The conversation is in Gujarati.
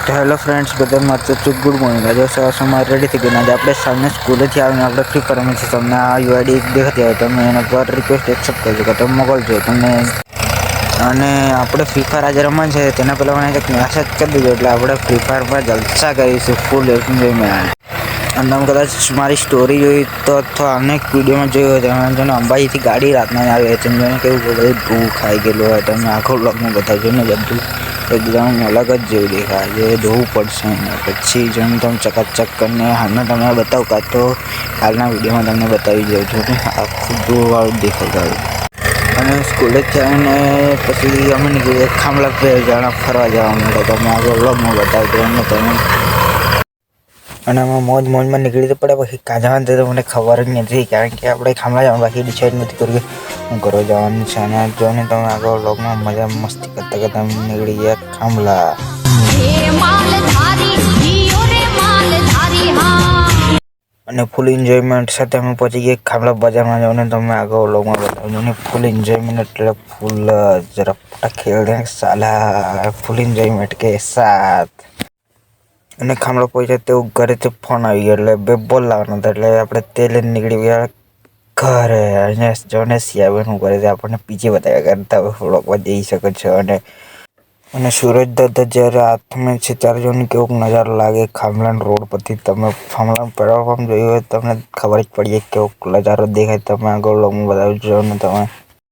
तो हेलो फ्रेंड्स बदल मत तो गुड मॉर्निंग आज सवार रेडी थी गई आज આપણે સામે સ્કૂલેથી આવીને આપણે ફ્રી ફાયર રમીએ છીએ તમને આ યુઆઈડી દેખાતી હોય તમે એના પર રિક્વેસ્ટ એક્સેપ્ટ કરી શકો તમે મોકલજો તમને અને આપણે ફ્રી ફાયર આજે રમવાનું છે તેના પહેલાં મને એક મેસેજ કરી દેજો એટલે આપણે ફ્રી ફાયરમાં જલસા કરીશું ફૂલ એન્જોયમેન્ટ અને તમે કદાચ મારી સ્ટોરી જોઈ તો અથવા અનેક વિડીયોમાં જોયું હોય તમે જોને અંબાજીથી ગાડી રાતના આવે છે જોઈને કેવું બધું ધૂળ ખાઈ ગયેલું હોય તમે આખો બ્લોગમાં બતાવજો ને બધું एकदम अलग ज जेव देखा ये धोવું પડશે પછી જેમ તમે ચકાચક કરીને હાલના તમને બતાવું કાં તો હાલના વિડીયોમાં તમને બતાવી દઉં છું કે આખું ધોવાળું દેખાય અને સ્કૂલેથી આવીને પછી અમે નીકળી ખામલા ફેર જાણા ફરવા જવા માટે તમે આગળ વ્લોગમાં બતાવજો અને તમે અને આમાં મોજમાં નીકળી તો પડે પછી કાં જવાનું તો મને ખબર જ નથી કારણ કે આપણે ખામલા જવાનું બાકી ડિસાઇડ નથી કર્યું હું કરવા જવાનું છે અને જોઈને તમે આગળ વ્લોગમાં મજા મસ્તી કરતા નીકળી ગયા ખામલા અને ફૂલ એન્જોયમેન્ટ સાથે અમે પહોંચી ગયા ખામલા બજારમાં જઈને તમે આગળ વ્લોગમાં બતાવજો અને ફૂલ એન્જોયમેન્ટ એટલે ફૂલ જરા ખેલ સાલા ફૂલ એન્જોયમેન્ટ કે સાથ અને ખામલો પહોંચ્યા તેવું ઘરેથી ફોન આવી ગયો એટલે બે બોલ લાવવાનો હતો એટલે આપણે તે લઈને નીકળી ગયા ઘરે અને જોને સિયાબેન શું કરે છે આપણને પીછે બતાવ્યા કરતા વ્લોગમાં જઈ શકો છો અને સૂરજ દાદા જ્યારે હાથમાં છે ત્યારે જોઈને કેવો નજારો લાગે ખામલાન રોડ પરથી તમે ખામલા પેટ્રોલ પંપ જોયું હોય તમને ખબર જ પડી જાય કેવો નજારો દેખાય તમે આગળ વ્લોગમાં બતાવજો અને તમે